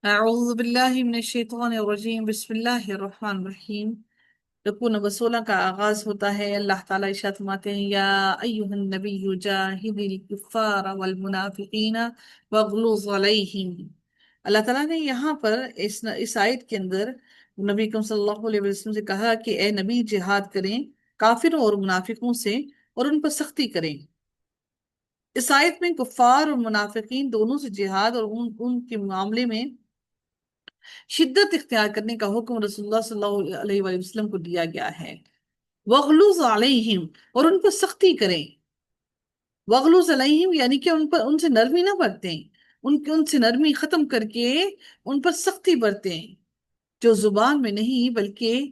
اعوذ باللہ من الشیطان الرجیم بسم اللہ الرحمن الرحیم۔ رکوع نمبر 16 کا آغاز ہوتا ہے۔ اللہ تعالیٰ ارشاد فرماتے ہیں یا ایہا النبی جاہد الکفار والمنافقین واغلظ علیہم۔ اللہ تعالیٰ نے یہاں پر اس آیت کے اندر نبی کریم صلی اللہ علیہ وسلم سے کہا کہ اے نبی جہاد کریں کافروں اور منافقوں سے اور ان پر سختی کریں۔ اس آیت میں کفار اور منافقین دونوں سے جہاد اور ان کے معاملے میں شدت اختیار کرنے کا حکم رسول اللہ صلی اللہ علیہ وآلہ وسلم کو دیا گیا ہے۔ وغلوظ علیہم، اور ان پر سختی کریں۔ وغلوظ علیہم یعنی کہ ان سے نرمی نہ برتیں، ان سے نرمی ختم کر کے ان پر سختی برتیں، جو زبان میں نہیں بلکہ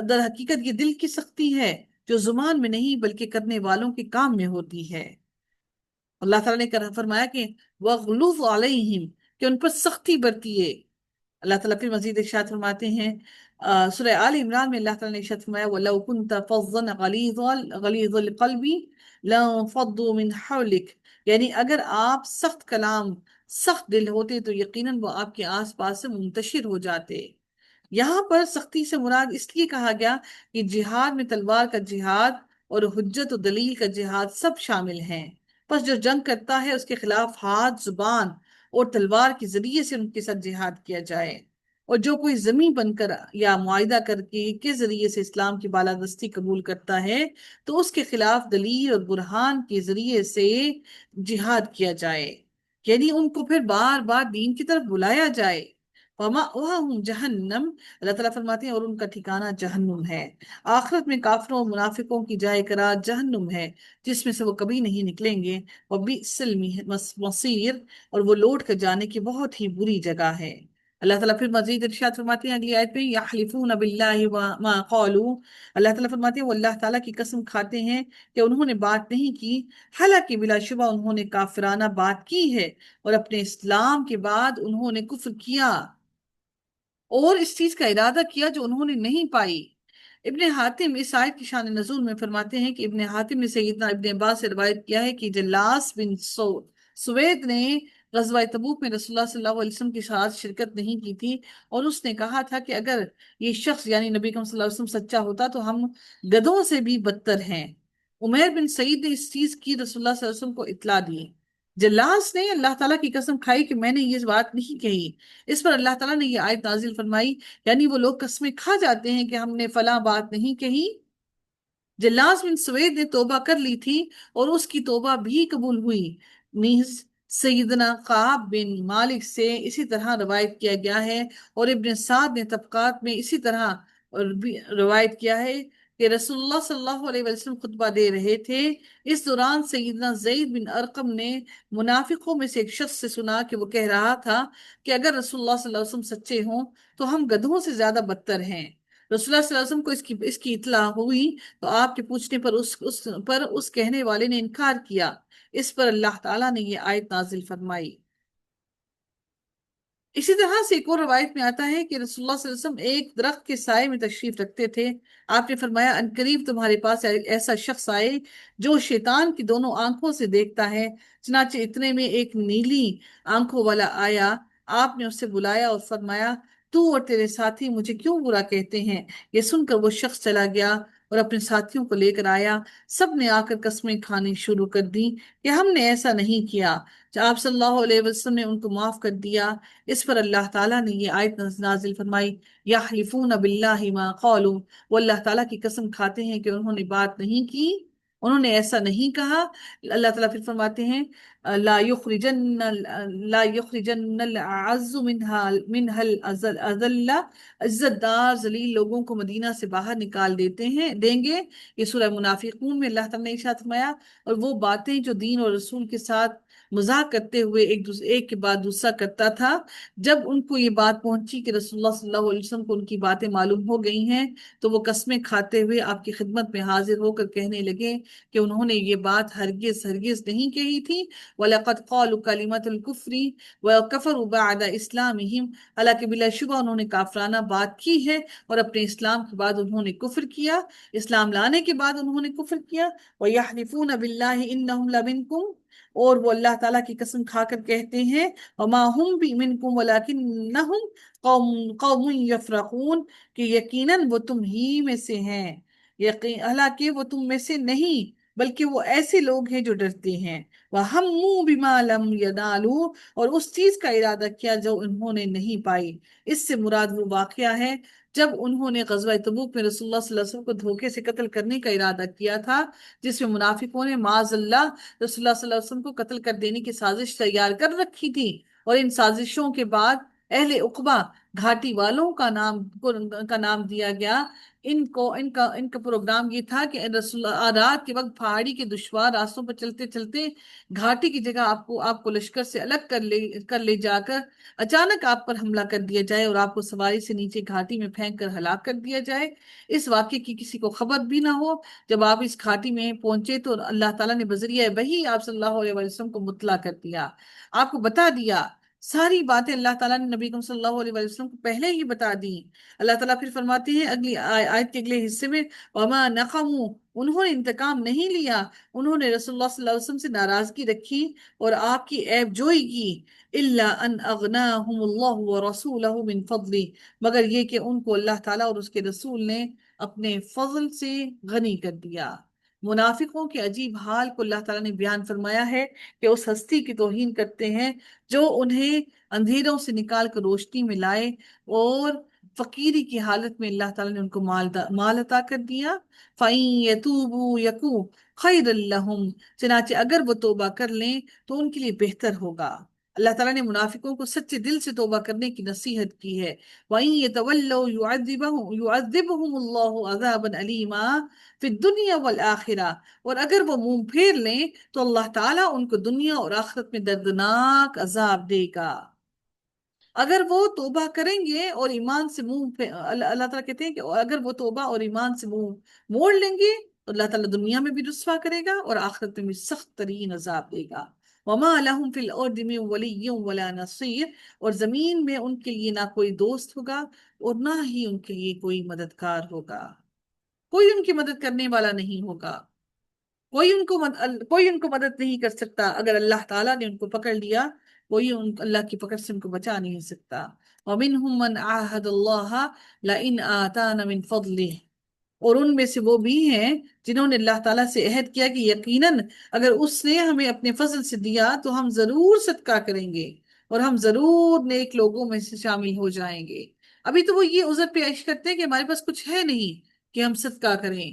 در حقیقت یہ دل کی سختی ہے، جو زبان میں نہیں بلکہ کرنے والوں کے کام میں ہوتی ہے۔ اللہ تعالیٰ نے فرمایا کہ وغلوظ علیہم، کہ ان پر سختی برتیے۔ اللہ تعالیٰ پھر مزید ارشاد فرماتے ہیں سورہ آل عمران میں اللہ تعالیٰ نے ارشاد فرمایا وَلَوْ كُنْتَ فَظًّا غَلِيظَ الْقَلْبِ لَانفَضُّوا مِنْ حَوْلِكَ، یعنی اگر آپ سخت کلام سخت دل ہوتے تو یقیناً وہ آپ کے آس پاس سے منتشر ہو جاتے۔ یہاں پر سختی سے مراد اس لیے کہا گیا کہ جہاد میں تلوار کا جہاد اور حجت و دلیل کا جہاد سب شامل ہیں۔ پس جو جنگ کرتا ہے اس کے خلاف ہاتھ، زبان اور تلوار کے ذریعے سے ان کے ساتھ جہاد کیا جائے، اور جو کوئی زمین بن کر یا معاہدہ کر کے ذریعے سے اسلام کی بالادستی قبول کرتا ہے تو اس کے خلاف دلیل اور برہان کے ذریعے سے جہاد کیا جائے، یعنی ان کو پھر بار بار دین کی طرف بلایا جائے۔ وَمَأْوَاهُمْ جَهَنَّمْ، اللہ تعالیٰ فرماتے ہیں اور ان کا ٹھکانہ جہنم ہے۔ آخرت میں کافروں اور منافقوں کی جائے قرار جہنم ہے، جس میں سے وہ کبھی نہیں نکلیں گے۔ وَبِئْسَ الْمَصِيرُ، اور وہ لوٹ کر جانے کی بہت ہی بری جگہ ہے۔ اللہ تعالیٰ پھر مزید ارشاد فرماتے ہیں اگلی آیت میں یحلفون باللہ ما قالوا، اللہ تعالیٰ فرماتے ہیں وہ اللہ تعالیٰ کی قسم کھاتے ہیں کہ انہوں نے بات نہیں کی، حالانکہ بلا شبہ انہوں نے کافرانہ بات کی ہے، اور اپنے اسلام کے بعد انہوں نے کفر کیا اور اس چیز کا ارادہ کیا جو انہوں نے نہیں پائی۔ ابن حاتم اس آیت کی شان نزول میں فرماتے ہیں کہ ابن حاتم نے سیدنا ابن عباس سے روایت کیا ہے کہ جلاس بن سوید نے غزوہ تبوک میں رسول اللہ صلی اللہ علیہ وسلم کے ساتھ شرکت نہیں کی تھی، اور اس نے کہا تھا کہ اگر یہ شخص یعنی نبی کریم صلی اللہ علیہ وسلم سچا ہوتا تو ہم گدھوں سے بھی بدتر ہیں۔ عمیر بن سعید نے اس چیز کی رسول اللہ صلی اللہ علیہ وسلم کو اطلاع دی۔ جلاس نے اللہ تعالیٰ کی قسم کھائی کہ میں نے یہ بات نہیں کہی۔ اس پر اللہ تعالیٰ نے یہ آیت نازل فرمائی، یعنی وہ لوگ قسمیں کھا جاتے ہیں کہ ہم نے فلاں بات نہیں کہی۔ جلاس بن سوید نے توبہ کر لی تھی اور اس کی توبہ بھی قبول ہوئی۔ نیز سیدنا قعب بن مالک سے اسی طرح روایت کیا گیا ہے، اور ابن سعد نے طبقات میں اسی طرح روایت کیا ہے کہ رسول اللہ صلی اللہ علیہ وسلم خطبہ دے رہے تھے۔ اس دوران سیدنا زید بن ارقم نے منافقوں میں سے ایک شخص سے سنا کہ وہ کہہ رہا تھا کہ اگر رسول اللہ صلی اللہ علیہ وسلم سچے ہوں تو ہم گدھوں سے زیادہ بدتر ہیں۔ رسول اللہ صلی اللہ علیہ وسلم کو اس کی اطلاع ہوئی تو آپ کے پوچھنے پر اس کہنے والے نے انکار کیا۔ اس پر اللہ تعالیٰ نے یہ آیت نازل فرمائی۔ اسی طرح سے ایک اور روایت میں آتا ہے کہ رسول اللہ صلی اللہ علیہ وسلم ایک درخت کے سائے میں تشریف رکھتے تھے۔ آپ نے فرمایا ان قریب تمہارے پاس ایسا شخص آئے جو شیطان کی دونوں آنکھوں سے دیکھتا ہے۔ چنانچہ اتنے میں ایک نیلی آنکھوں والا آیا، آپ نے اسے بلایا اور فرمایا تو اور تیرے ساتھی مجھے کیوں برا کہتے ہیں؟ یہ سن کر وہ شخص چلا گیا اور اپنے ساتھیوں کو لے کر آیا۔ سب نے آ کر قسمیں کھانی شروع کر دی کہ ہم نے ایسا نہیں کیا۔ آپ صلی اللہ علیہ وسلم نے ان کو معاف کر دیا۔ اس پر اللہ تعالیٰ نے یہ آیت نازل فرمائی یحلفون باللہ ما قالوا، وہ اللہ تعالیٰ کی قسم کھاتے ہیں کہ انہوں نے بات نہیں کی، انہوں نے ایسا نہیں کہا۔ اللہ تعالیٰ پھر فرماتے ہیں لا یخرجن العز منها الاذل، عزت دار ذلیل لوگوں کو مدینہ سے باہر نکال دیں گے۔ یہ سورہ منافقون میں اللہ تعالیٰ نے ارشاد فرمایا، اور وہ باتیں جو دین اور رسول کے ساتھ مذاق کرتے ہوئے ایک کے بعد دوسرا کرتا تھا، جب ان کو یہ بات پہنچی کہ رسول اللہ صلی اللہ علیہ وسلم کو ان کی باتیں معلوم ہو گئی ہیں تو وہ قسمیں کھاتے ہوئے آپ کی خدمت میں حاضر ہو کر کہنے لگے کہ انہوں نے یہ بات ہرگز ہرگز نہیں کہی تھی۔ وَلَقَدْ قَالُوا كَلِمَةَ الْكُفْرِ وَكَفَرُوا بَعْدَ إِسْلَامِهِمْ، حالانکہ بلا شبہ انہوں نے کافرانہ بات کی ہے اور اپنے اسلام کے بعد انہوں نے کفر کیا، اسلام لانے کے بعد انہوں نے کفر کیا۔ وَيَحْلِفُونَ بِاللَّهِ إِنَّهُمْ لَمِنْكُمْ، اور وہ اللہ تعالیٰ کی قسم کھا کر کہتے ہیں وما ہم بھی منکم ولکنہم قوم یفرقون، کہ یقیناً وہ تم ہی میں سے ہیں، حالانکہ وہ تم میں سے نہیں بلکہ وہ ایسے لوگ ہیں جو ڈرتے ہیں۔ وَهَمُّوا بِمَا لَمْ يَنَالُوا، اور اس چیز کا ارادہ کیا جو انہوں نے نہیں پائی۔ اس سے مراد وہ واقعہ ہے جب انہوں نے غزوہ تبوک میں رسول اللہ صلی اللہ علیہ وسلم کو دھوکے سے قتل کرنے کا ارادہ کیا تھا، جس میں منافقوں نے معاذ اللہ رسول اللہ صلی اللہ علیہ وسلم کو قتل کر دینے کی سازش تیار کر رکھی تھی، اور ان سازشوں کے بعد اہل عقبہ گھاٹی والوں کا نام دیا گیا۔ ان کا پروگرام یہ تھا کہ رسول رات کے وقت پہاڑی کے دشوار راستوں پر چلتے چلتے گھاٹی کی جگہ آپ کو لشکر سے الگ کر لے جا کر اچانک آپ پر حملہ کر دیا جائے اور آپ کو سواری سے نیچے گھاٹی میں پھینک کر ہلاک کر دیا جائے، اس واقعے کی کسی کو خبر بھی نہ ہو۔ جب آپ اس گھاٹی میں پہنچے تو اللہ تعالیٰ نے بذریعہ وحی آپ صلی اللہ علیہ وسلم کو مطلع کر دیا، آپ کو بتا دیا ساری باتیں۔ اللہ تعالیٰ نے نبی صلی اللہ علیہ وسلم کو پہلے ہی بتا دی۔ اللہ تعالیٰ پھر فرماتے ہیں اگلی آیت کے اگلے حصے میں وَمَا نَقَمُوا، انہوں نے انتقام نہیں لیا، انہوں نے رسول اللہ صلی اللہ علیہ وسلم سے ناراضگی رکھی اور آپ کی عیب جوئی کی، إِلَّا أَنْ أَغْنَاهُمُ اللَّهُ وَرَسُولَهُ مِنْ فَضْلِهِ، مگر یہ کہ ان کو اللہ تعالیٰ اور اس کے رسول نے اپنے فضل سے غنی کر دیا۔ منافقوں کے عجیب حال کو اللہ تعالیٰ نے بیان فرمایا ہے کہ اس ہستی کی توہین کرتے ہیں جو انہیں اندھیروں سے نکال کر روشنی میں لائے، اور فقیری کی حالت میں اللہ تعالیٰ نے ان کو مال عطا کر دیا۔ فَإِن يَتُوبُوا يَكُونْ خَيْرًا لَهُمْ، چنانچہ اگر وہ توبہ کر لیں تو ان کے لیے بہتر ہوگا۔ اللہ تعالیٰ نے منافقوں کو سچے دل سے توبہ کرنے کی نصیحت کی ہے۔ وَإِن يَتَوَلَّوْا يُعَذِّبْهُمُ اللَّهُ عَذَابًا أَلِيمًا فِي الدُّنْيَا وَالْآخِرَةِ، اور اگر وہ منہ پھیر لیں تو اللہ تعالیٰ ان کو دنیا اور آخرت میں دردناک عذاب دے گا۔ اگر وہ توبہ کریں گے اور ایمان سے اللہ تعالیٰ کہتے ہیں کہ اگر وہ توبہ اور ایمان سے منہ موڑ لیں گے تو اللہ تعالیٰ دنیا میں بھی رسوا کرے گا اور آخرت میں بھی سخت ترین عذاب دے گا۔ وَمَا لَهُمْ فِي الْأَرْضِ مِن وَلِيٍّ وَلَا نَصِيرٍ، اور زمین میں ان کے لیے نہ کوئی دوست ہوگا اور نہ ہی ان کے لیے کوئی مددگار ہوگا، کوئی ان کی مدد کرنے والا نہیں ہوگا، کوئی ان کو مدد نہیں کر سکتا۔ اگر اللہ تعالیٰ نے ان کو پکڑ لیا کوئی اللہ کی پکڑ سے ان کو بچا نہیں سکتا۔ وَمِنْهُمْ مَنْ عَاهَدَ اللَّهَ لَئِنْ آتَانَ مِنْ فَضْلِهِ، اور ان میں سے وہ بھی ہیں جنہوں نے اللہ تعالیٰ سے عہد کیا کہ یقیناً اگر اس نے ہمیں اپنے فضل سے دیا تو ہم ضرور صدقہ کریں گے اور ہم ضرور نیک لوگوں میں سے شامل ہو جائیں گے۔ ابھی تو وہ یہ عذر پیش کرتے ہیں کہ ہمارے پاس کچھ ہے نہیں کہ ہم صدقہ کریں،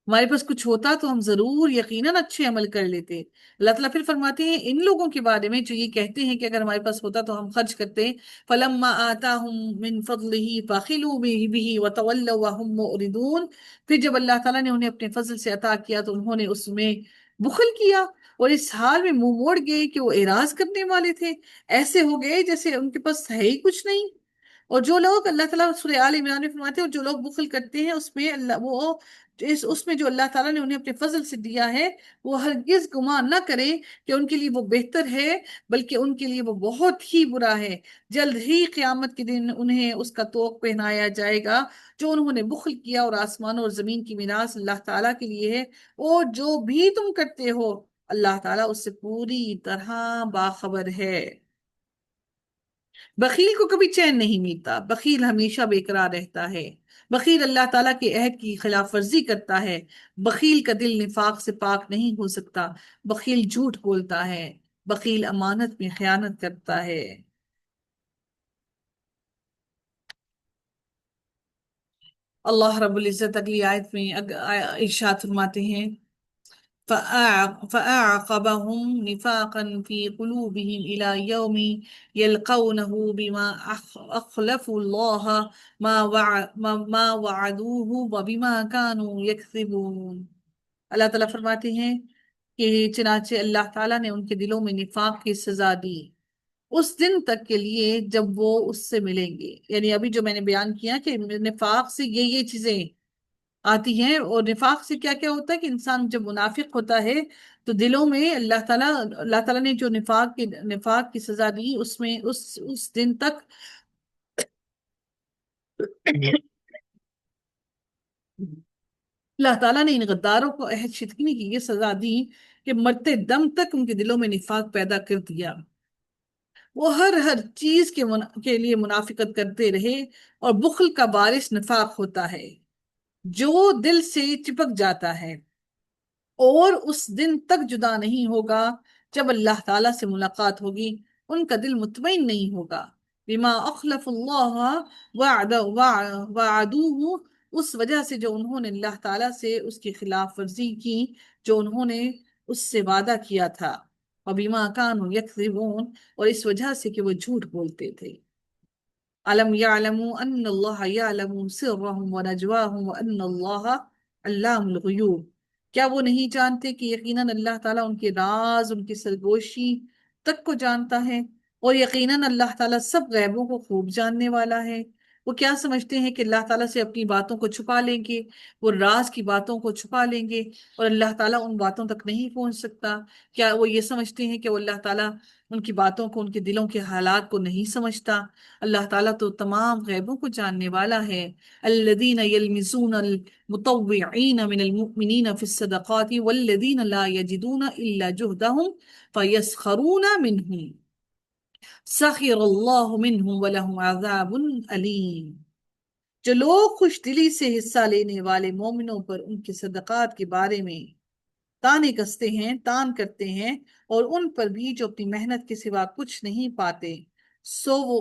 ہمارے پاس کچھ ہوتا تو ہم ضرور یقیناً اچھے عمل کر لیتے۔ اللہ تعالیٰ پھر فرماتے ہیں ان لوگوں کے بارے میں جو یہ کہتے ہیں کہ اگر ہمارے پاس ہوتا تو ہم خرچ کرتے، فَلَمَّا آتَاهُم مِّن فَضْلِهِ بَخِلُوا بِهِ وَتَوَلَّوْا وَهُم مُّعْرِضُونَ، پھر جب اللہ تعالیٰ نے انہیں اپنے فضل سے عطا کیا تو انہوں نے اس میں بخل کیا اور اس حال میں منہ موڑ گئے کہ وہ اعراض کرنے والے تھے، ایسے ہو گئے جیسے ان کے پاس ہے ہی کچھ نہیں۔ اور جو لوگ اللہ تعالیٰ سورہ آل عمران میں فرماتے ہیں اور جو لوگ بخل کرتے ہیں اس میں جو اللہ تعالیٰ نے انہیں اپنے فضل سے دیا ہے وہ ہرگز گمان نہ کریں کہ ان کے لیے وہ بہتر ہے، بلکہ ان کے لیے وہ بہت ہی برا ہے۔ جلد ہی قیامت کے دن انہیں اس کا طوق پہنایا جائے گا جو انہوں نے بخل کیا، اور آسمانوں اور زمین کی میراث اللہ تعالیٰ کے لیے ہے، اور جو بھی تم کرتے ہو اللہ تعالیٰ اس سے پوری طرح باخبر ہے۔ بخیل کو کبھی چین نہیں ملتا، بخیل ہمیشہ بے قرار رہتا ہے، بخیل اللہ تعالیٰ کے عہد کی خلاف ورزی کرتا ہے، بخیل کا دل نفاق سے پاک نہیں ہو سکتا، بخیل جھوٹ بولتا ہے، بخیل امانت میں خیانت کرتا ہے۔ اللہ رب العزت اگلی آیت میں ارشاد فرماتے ہیں فَأَعْقَبَهُمْ نِفَاقًا فِي قُلُوبِهِمْ إِلَى يَوْمِ يَلْقَوْنَهُ بِمَا أَخْلَفُوا اللَّهَ مَا وَعَدُوهُ وَبِمَا كَانُوا يَكْذِبُونَ۔ اللہ تعالیٰ فرماتے ہیں کہ چنانچہ اللہ تعالیٰ نے ان کے دلوں میں نفاق کی سزا دی اس دن تک کے لیے جب وہ اس سے ملیں گے، یعنی ابھی جو میں نے بیان کیا کہ نفاق سے یہ چیزیں آتی ہیں، اور نفاق سے کیا کیا ہوتا ہے کہ انسان جب منافق ہوتا ہے تو دلوں میں اللہ تعالیٰ نے جو نفاق کی سزا دی اس میں اس دن تک اللہ تعالیٰ نے ان غداروں کو عہد شکنی کی یہ سزا دی کہ مرتے دم تک ان کے دلوں میں نفاق پیدا کر دیا. وہ ہر چیز کے لیے منافقت کرتے رہے، اور بخل کا باعث نفاق ہوتا ہے جو دل سے چپک جاتا ہے اور اس دن تک جدا نہیں ہوگا جب اللہ تعالیٰ سے ملاقات ہوگی. ان کا دل مطمئن نہیں ہوگا. بما اخلف اللہ وعدوہ، اس وجہ سے جو انہوں نے اللہ تعالیٰ سے اس کی خلاف ورزی کی جو انہوں نے اس سے وعدہ کیا تھا. وبما كانوا یکذبون، اور اس وجہ سے کہ وہ جھوٹ بولتے تھے. علم يعلموا ان اللہ يعلم سرهم ونجواهم وان اللہ علام الغیوب. کیا وہ نہیں جانتے کہ یقیناً اللہ تعالیٰ ان کے راز، ان کی سرگوشی تک کو جانتا ہے، اور یقیناً اللہ تعالیٰ سب غیبوں کو خوب جاننے والا ہے. وہ کیا سمجھتے ہیں کہ اللہ تعالیٰ سے اپنی باتوں کو چھپا لیں گے، وہ راز کی باتوں کو چھپا لیں گے اور اللہ تعالیٰ ان باتوں تک نہیں پہنچ سکتا؟ کیا وہ یہ سمجھتے ہیں کہ وہ اللہ تعالیٰ ان کی باتوں کو، ان کے دلوں کے حالات کو نہیں سمجھتا؟ اللہ تعالیٰ تو تمام غیبوں کو جاننے والا ہے. الذین یلمزون المطوعین من المؤمنین فی الصدقات والذین لا یجدون الا جہدہم فیسخرون منہم سخر اللہ منہم ولہم عذاب علیم. جو لوگ خوش دلی سے حصہ لینے والے مومنوں پر ان کے صدقات کے بارے میں تانے کستے ہیں، تان کرتے ہیں، اور ان پر بھی جو اپنی محنت کے سوا کچھ نہیں پاتے، سو وہ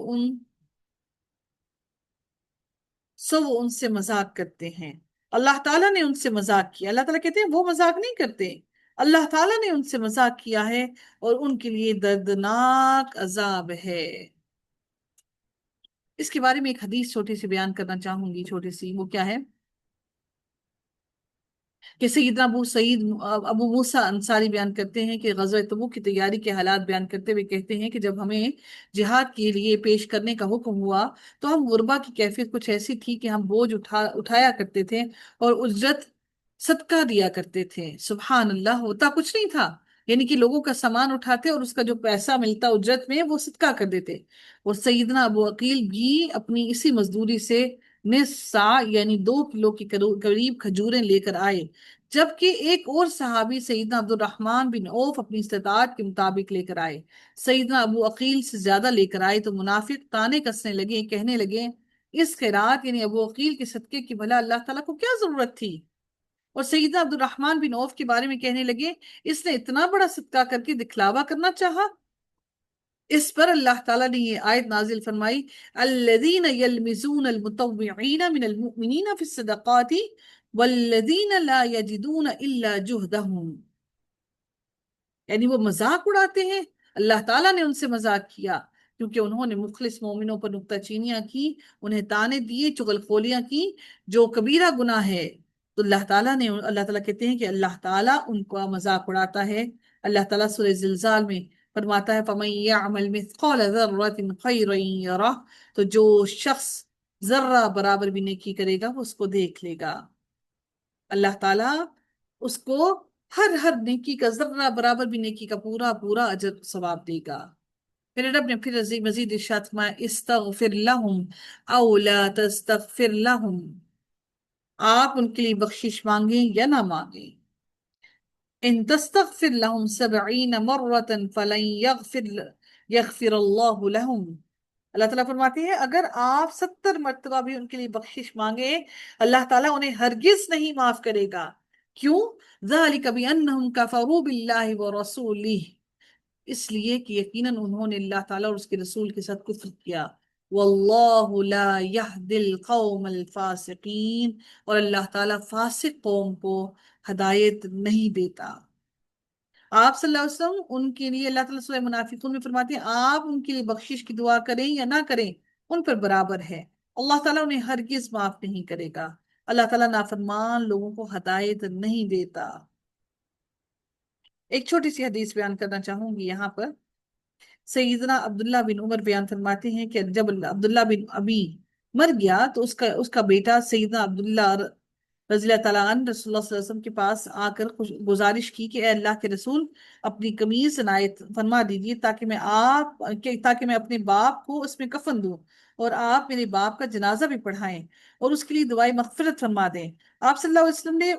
ان سے مذاق کرتے ہیں. اللہ تعالیٰ نے ان سے مذاق کیا. اللہ تعالیٰ کہتے ہیں وہ مذاق نہیں کرتے، اللہ تعالیٰ نے ان سے مذاق کیا ہے اور ان کے لیے دردناک عذاب ہے. اس کے بارے میں ایک حدیث چھوٹی سی بیان کرنا چاہوں گی، چھوٹی سی. وہ کیا ہے کہ سیدنا ابو موسیٰ انصاری بیان کرتے ہیں کہ غزوہ تبوک کی تیاری کے حالات بیان کرتے ہوئے کہتے ہیں کہ جب ہمیں جہاد کے لیے پیش کرنے کا حکم ہوا تو ہم غربا کی کیفیت کچھ ایسی تھی کہ ہم بوجھ اٹھایا کرتے تھے اور اجرت صدقہ دیا کرتے تھے. سبحان اللہ، ہوتا کچھ نہیں تھا، یعنی کہ لوگوں کا سامان اٹھاتے اور اس کا جو پیسہ ملتا اجرت میں وہ صدقہ کر دیتے. اور سیدنا ابو عقیل بھی اپنی اسی مزدوری سے نصف سا یعنی 2 کلو کی قریب کھجوریں لے کر آئے، جبکہ ایک اور صحابی سیدنا عبد الرحمن بن عوف اپنی استطاعت کے مطابق لے کر آئے. سیدنا ابو عقیل سے زیادہ لے کر آئے تو منافق تانے کسنے لگے، کہنے لگے اس خیرات یعنی ابو عقیل کے صدقے کی بھلا اللہ تعالیٰ کو کیا ضرورت تھی؟ اور سیدنا عبد الرحمن بن عوف کے بارے میں کہنے لگے اس نے اتنا بڑا صدقہ کر کے دکھلاوا کرنا چاہا. اس پر اللہ تعالیٰ نے یہ آیت نازل فرمائی الذین یلمزون المطوعین من المؤمنین فی الصدقات والذین لا یجدون الا جہدہم. یعنی وہ مذاق اڑاتے ہیں، اللہ تعالیٰ نے ان سے مذاق کیا کیونکہ انہوں نے مخلص مومنوں پر نکتہ چینیاں کی، انہیں تانے دیے، چغل خولیاں کی جو کبیرہ گناہ ہے. تو اللہ تعالیٰ کہتے ہیں کہ اللہ تعالیٰ ان کا مذاق اڑاتا ہے. اللہ تعالیٰ سورہ زلزال میں فرماتا ہے فَمَن يَعْمَلْ مِثْقَالَ ذَرَّةٍ خَيْرًا يَرَهُ، تو جو شخص ذرہ برابر بھی نیکی کرے گا وہ اس کو دیکھ لے گا. اللہ تعالیٰ اس کو ہر نیکی کا ذرہ برابر بھی نیکی کا پورا پورا اجر ثواب دے گا. پھر رب نے پھر مزید ارشاد فرمایا استغفر لہم او لا تستغفر لہم، آپ ان کے لیے بخشش مانگیں یا نہ مانگیں. ان تستغفر لهم 70 مرة فلن یغفر اللہ لهم. اللہ تعالیٰ فرماتے ہیں اگر آپ 70 مرتبہ بھی ان کے لیے بخشش مانگے اللہ تعالیٰ انہیں ہرگز نہیں معاف کرے گا. کیوں؟ ذَلِكَ بِأَنَّهُمْ كَفَرُوا بِاللَّهِ وَرَسُولِهِ، اس لیے کہ یقیناً انہوں نے اللہ تعالیٰ اور اس کے رسول کے ساتھ کفر کیا. وَاللَّهُ لَا يَهْدِي الْقَوْمَ الْفَاسِقِينَ، اور اللہ تعالیٰ فاسق قوم کو ہدایت نہیں دیتا. آپ صلی اللہ علیہ وسلم ان کے لیے اللہ تعالیٰ سورہ منافقون میں فرماتے ہیں آپ ان کے لیے بخشش کی دعا کریں یا نہ کریں ان پر برابر ہے، اللہ تعالیٰ انہیں ہرگز معاف نہیں کرے گا. اللہ تعالیٰ نافرمان لوگوں کو ہدایت نہیں دیتا. ایک چھوٹی سی حدیث بیان کرنا چاہوں گی یہاں پر. سیدنا عبداللہ بن عمر بیان فرماتے ہیں کہ جب عبداللہ بن ابی مر گیا تو اس کا بیٹا سیدنا عبداللہ رضی اللہ تعالیٰ عنہ رسول اللہ صلی اللہ علیہ وسلم کے پاس آ کر گزارش کی کہ اے اللہ کے رسول، اپنی قمیص عنایت فرما دیجیے تاکہ میں اپنے باپ کو اس میں کفن دوں، اور آپ میرے باپ کا جنازہ بھی پڑھائیں اور اس کے لیے دعائیں مغفرت فرما دیں۔ آپ صلی اللہ علیہ وسلم نے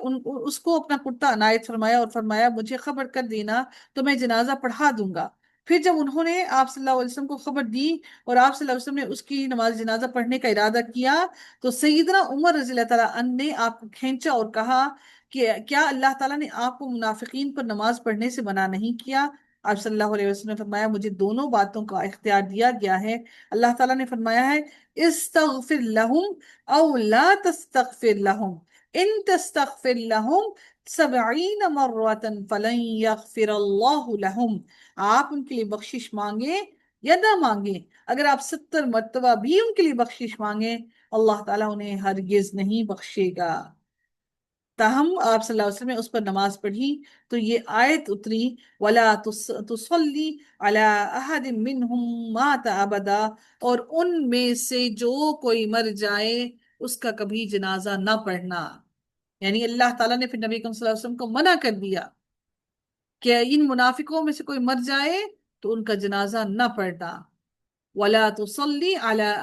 اس کو اپنا کرتا عنایت فرمایا اور فرمایا مجھے خبر کر دینا تو میں جنازہ پڑھا دوں گا۔ پھر جب انہوں نے آپ صلی اللہ علیہ وسلم کو خبر دی اور آپ صلی اللہ علیہ وسلم نے اس کی نماز جنازہ پڑھنے کا ارادہ کیا، تو سیدنا عمر رضی اللہ تعالیٰ عنہ نے آپ کو کھینچا اور کہا کہ کیا اللہ تعالیٰ نے آپ کو منافقین پر نماز پڑھنے سے منع نہیں کیا؟ آپ صلی اللہ علیہ وسلم نے فرمایا مجھے دونوں باتوں کا اختیار دیا گیا ہے۔ اللہ تعالیٰ نے فرمایا ہے استغفر لہم او لا تستغفر لہم ان تستغفر لہم 70 مرۃ فلن یغفر اللہ لہم۔ آپ ان کے لیے بخشش مانگیں یا نہ مانگیں، اگر آپ 70 مرتبہ بھی ان کے لیے بخشش مانگیں، اللہ تعالیٰ انہیں ہرگز نہیں بخشے گا۔ تاہم آپ صلی اللہ علیہ وسلم نے اس پر نماز پڑھی تو یہ آیت اتری وَلَا تُصَلِّ عَلَىٰ أَحَدٍ مِّنْهُمْ مَاتَ أَبَدًا، اور ان میں سے جو کوئی مر جائے اس کا کبھی جنازہ نہ پڑھنا۔ یعنی اللہ تعالیٰ نے پھر نبی اکرم صلی اللہ علیہ وسلم کو منع کر دیا کہ ان منافقوں میں سے کوئی مر جائے تو ان کا جنازہ نہ پڑھنا۔ وَلَا تُصَلِّ عَلَىٰ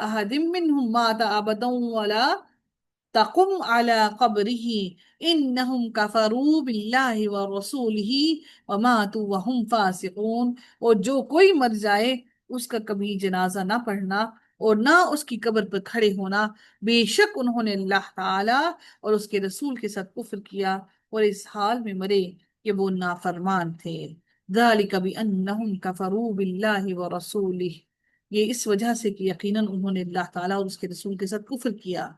أَحَدٍ مِّنْهُمْ مَاتَ أَبَدًا وَلَا تقم على قبره انہم کفروا باللہ ورسولہ وماتوا وهم فاسقون، اور جو کوئی مر جائے اس کا کبھی جنازہ نہ پڑھنا اور نہ اس کی قبر پر کھڑے ہونا، بے شک انہوں نے اللہ تعالی اور اس کے رسول کے ساتھ کفر کیا اور اس حال میں مرے کہ وہ نافرمان تھے۔ ذالک بانہم کفروا باللہ ورسولہ، یہ اس وجہ سے کہ یقیناً انہوں نے اللہ تعالیٰ اور اس کے رسول کے ساتھ کفر کیا۔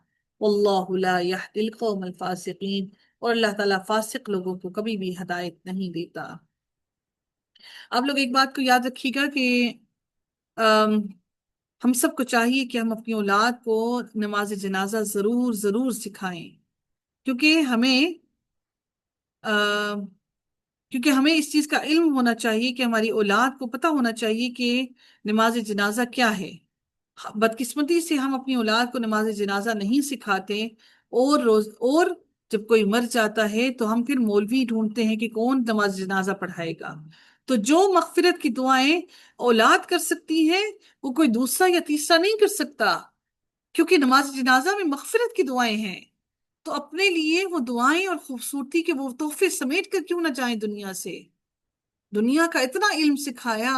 واللہ لا يهدي القوم الفاسقین، اور اللہ تعالیٰ فاسق لوگوں کو کبھی بھی ہدایت نہیں دیتا۔ آپ لوگ ایک بات کو یاد رکھیے گا کہ ہم سب کو چاہیے کہ ہم اپنی اولاد کو نماز جنازہ ضرور ضرور سکھائیں، کیونکہ کیونکہ ہمیں اس چیز کا علم ہونا چاہیے کہ ہماری اولاد کو پتہ ہونا چاہیے کہ نماز جنازہ کیا ہے۔ بدقسمتی سے ہم اپنی اولاد کو نماز جنازہ نہیں سکھاتے، اور جب کوئی مر جاتا ہے تو ہم پھر مولوی ڈھونڈتے ہیں کہ کون نماز جنازہ پڑھائے گا۔ تو جو مغفرت کی دعائیں اولاد کر سکتی ہے وہ کوئی دوسرا یا تیسرا نہیں کر سکتا، کیونکہ نماز جنازہ میں مغفرت کی دعائیں ہیں۔ تو اپنے لیے وہ دعائیں اور خوبصورتی کے وہ تحفے سمیٹ کر کیوں نہ جائیں دنیا سے؟ دنیا کا اتنا علم سکھایا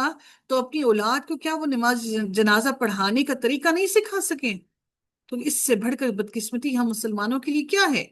تو اپنی اولاد کو کیا وہ نماز جنازہ پڑھانے کا طریقہ نہیں سکھا سکیں؟ تو اس سے بڑھ کر بدقسمتی ہم مسلمانوں کے لیے کیا ہے؟